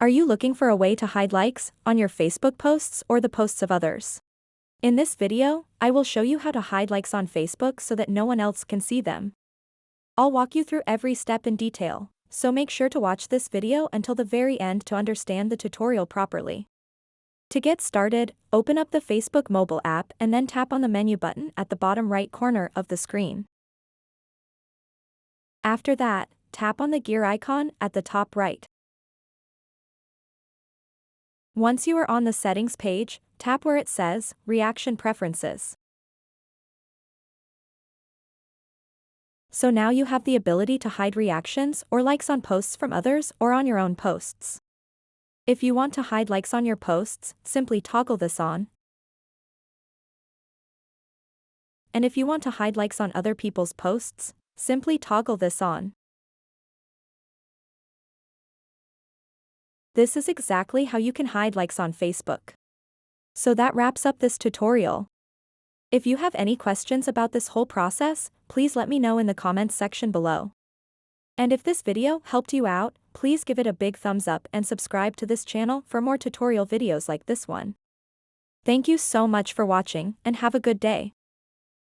Are you looking for a way to hide likes on your Facebook posts or the posts of others? In this video, I will show you how to hide likes on Facebook so that no one else can see them. I'll walk you through every step in detail, so make sure to watch this video until the very end to understand the tutorial properly. To get started, open up the Facebook mobile app and then tap on the menu button at the bottom right corner of the screen. After that, tap on the gear icon at the top right. Once you are on the settings page, tap where it says Reaction Preferences. So now you have the ability to hide reactions or likes on posts from others or on your own posts. If you want to hide likes on your posts, simply toggle this on. And if you want to hide likes on other people's posts, simply toggle this on. This is exactly how you can hide likes on Facebook. So that wraps up this tutorial. If you have any questions about this whole process, please let me know in the comments section below. And if this video helped you out, please give it a big thumbs up and subscribe to this channel for more tutorial videos like this one. Thank you so much for watching and have a good day.